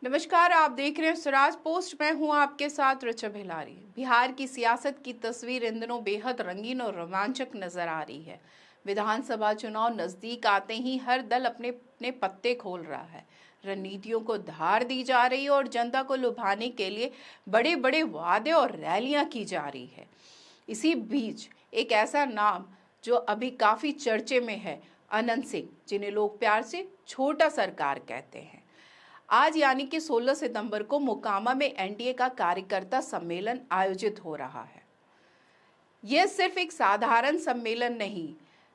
नमस्कार, आप देख रहे हैं स्वराज पोस्ट। मैं हूं आपके साथ ऋचा भिलारी। बिहार की सियासत की तस्वीर इन दिनों बेहद रंगीन और रोमांचक नजर आ रही है। विधानसभा चुनाव नजदीक आते ही हर दल अपने अपने पत्ते खोल रहा है। रणनीतियों को धार दी जा रही है और जनता को लुभाने के लिए बड़े बड़े वादे और रैलियां की जा रही है। इसी बीच एक ऐसा नाम जो अभी काफी चर्चे में है, अनंत सिंह, जिन्हें लोग प्यार से छोटा सरकार कहते हैं। आज यानी कि 16 सितंबर को मोकामा में एनडीए का कार्यकर्ता सम्मेलन आयोजित हो रहा है। यह सिर्फ एक साधारण सम्मेलन नहीं,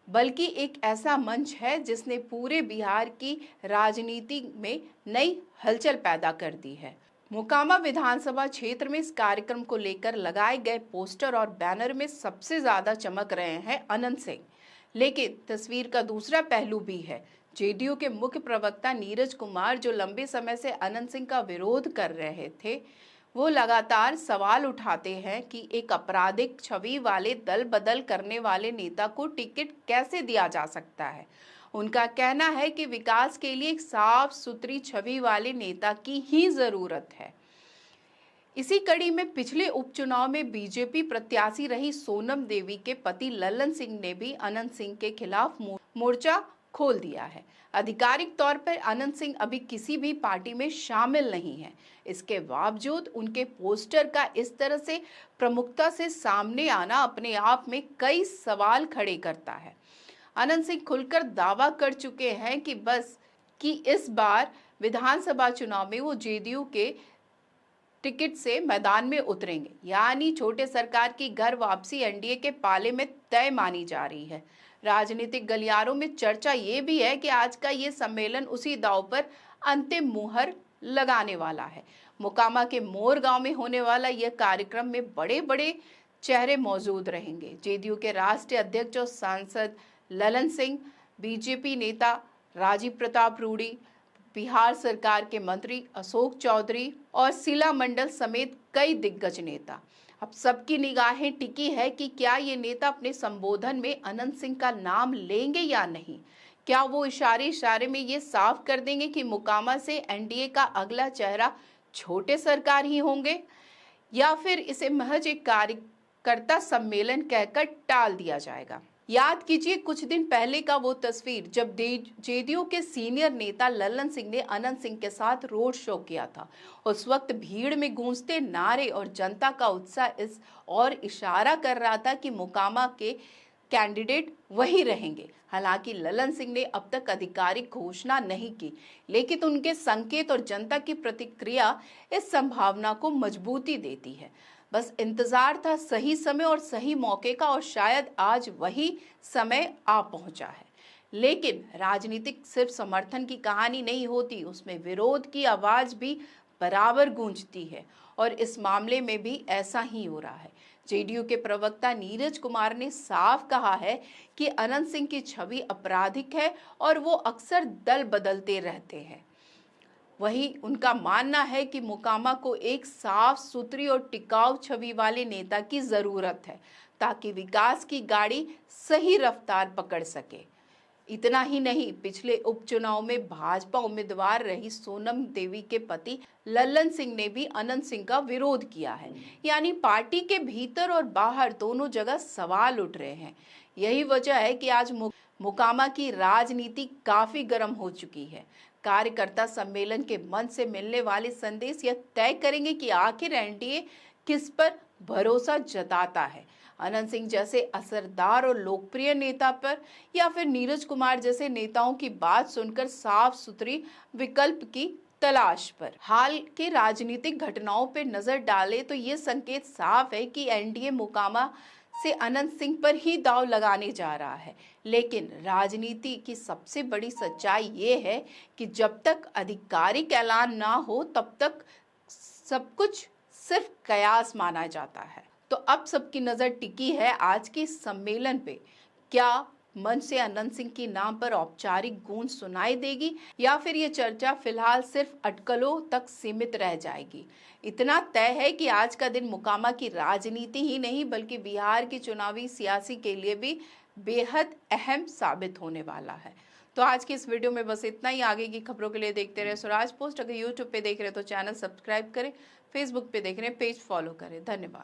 बल्कि एक ऐसा मंच है जिसने पूरे बिहार की राजनीति में नई हलचल पैदा कर दी है। मोकामा विधानसभा क्षेत्र में इस कार्यक्रम को लेकर लगाए गए पोस्टर और बैनर में सबसे ज्यादा चमक रहे हैं अनंत सिंह। लेकिन तस्वीर का दूसरा पहलू भी है। जेडीयू के मुख्य प्रवक्ता नीरज कुमार, जो लंबे समय से अनंत सिंह का विरोध कर रहे थे, वो लगातार सवाल उठाते हैं कि एक आपराधिक छवि वाले दल बदल करने वाले नेता को टिकट कैसे दिया जा सकता है। उनका कहना है कि विकास के लिए एक साफ सुथरी छवि वाले नेता की ही जरूरत है। इसी कड़ी में पिछले उपचुनाव में बीजेपी प्रत्याशी रही सोनम देवी के पति ललन सिंह ने भी अनंत सिंह के खिलाफ मोर्चा खोल दिया है। आधिकारिक तौर पर अनंत सिंह अभी किसी भी पार्टी में शामिल नहीं है। इसके बावजूद उनके पोस्टर का इस तरह से प्रमुखता से सामने आना अपने आप में कई सवाल खड़े करता है। अनंत सिंह खुलकर दावा कर चुके हैं कि इस बार विधानसभा चुनाव में वो जेडीयू के टिकट से मैदान में उतरेंगे, यानी छोटे सरकार की घर वापसी एनडीए के पाले में तय मानी जा रही है। राजनीतिक गलियारों में चर्चा ये भी है कि आज का ये सम्मेलन उसी दांव पर अंतिम मुहर लगाने वाला है। मोकामा के मोर गांव में होने वाला यह कार्यक्रम में बड़े बड़े चेहरे मौजूद रहेंगे। जेडीयू के राष्ट्रीय अध्यक्ष और सांसद ललन सिंह, बीजेपी नेता राजीव प्रताप रूडी, बिहार सरकार के मंत्री अशोक चौधरी और शीला मंडल समेत कई दिग्गज नेता। अब सबकी निगाहें टिकी है कि क्या ये नेता अपने संबोधन में अनंत सिंह का नाम लेंगे या नहीं। क्या वो इशारे इशारे में ये साफ कर देंगे कि मोकामा से एनडीए का अगला चेहरा छोटे सरकार ही होंगे, या फिर इसे महज एक कार्यकर्ता सम्मेलन कहकर टाल दिया जाएगा। याद कीजिए कुछ दिन पहले का वो तस्वीर जब जेडीयू के सीनियर नेता ललन सिंह ने अनंत सिंह के साथ रोड शो किया था। उस वक्त भीड़ में गूंजते नारे और जनता का उत्साह इस और इशारा कर रहा था कि मोकामा के कैंडिडेट वही रहेंगे। हालांकि ललन सिंह ने अब तक आधिकारिक घोषणा नहीं की, लेकिन उनके संकेत और जनता की प्रतिक्रिया इस संभावना को मजबूती देती है। बस इंतजार था सही समय और सही मौके का, और शायद आज वही समय आ पहुंचा है। लेकिन राजनीतिक सिर्फ समर्थन की कहानी नहीं होती, उसमें विरोध की आवाज भी बराबर गूंजती है, और इस मामले में भी ऐसा ही हो रहा है। जेडीयू के प्रवक्ता नीरज कुमार ने साफ कहा है कि अनंत सिंह की छवि आपराधिक है और वो अक्सर दल बदलते रहते हैं। वहीं उनका मानना है कि मोकामा को एक साफ सुथरी और टिकाऊ छवि वाले नेता की जरूरत है, ताकि विकास की गाड़ी सही रफ्तार पकड़ सके। इतना ही नहीं, पिछले उपचुनाव में भाजपा उम्मीदवार रही सोनम देवी के पति ललन सिंह ने भी अनंत सिंह का विरोध किया है। यानी पार्टी के भीतर और बाहर दोनों जगह सवाल उठ रहे हैं। यही वजह है कि आज मोकामा की राजनीति काफी गर्म हो चुकी है। कार्यकर्ता सम्मेलन के मंच से मिलने वाले संदेश यह तय करेंगे कि आखिर एनडीए किस पर भरोसा जताता है, अनंत सिंह जैसे असरदार और लोकप्रिय नेता पर, या फिर नीरज कुमार जैसे नेताओं की बात सुनकर साफ सुथरी विकल्प की तलाश पर। हाल के राजनीतिक घटनाओं पर नजर डाले तो ये संकेत साफ है कि एनडीए मोकामा से अनंत सिंह पर ही दांव लगाने जा रहा है। लेकिन राजनीति की सबसे बड़ी सच्चाई ये है कि जब तक आधिकारिक ऐलान ना हो तब तक सब कुछ सिर्फ कयास माना जाता है। तो अब सबकी नजर टिकी है आज के सम्मेलन पे। क्या मंच से अनंत सिंह के नाम पर औपचारिक गूंज सुनाई देगी, या फिर ये चर्चा फिलहाल सिर्फ अटकलों तक सीमित रह जाएगी। इतना तय है कि आज का दिन मोकामा की राजनीति ही नहीं बल्कि बिहार की चुनावी सियासी के लिए भी बेहद अहम साबित होने वाला है। तो आज की इस वीडियो में बस इतना ही। आगे की खबरों के लिए देखते रहे स्वराज पोस्ट। अगर यूट्यूब पे देख रहे हैं तो चैनल सब्सक्राइब करें, फेसबुक पे देख रहे हैं पेज फॉलो करें। धन्यवाद।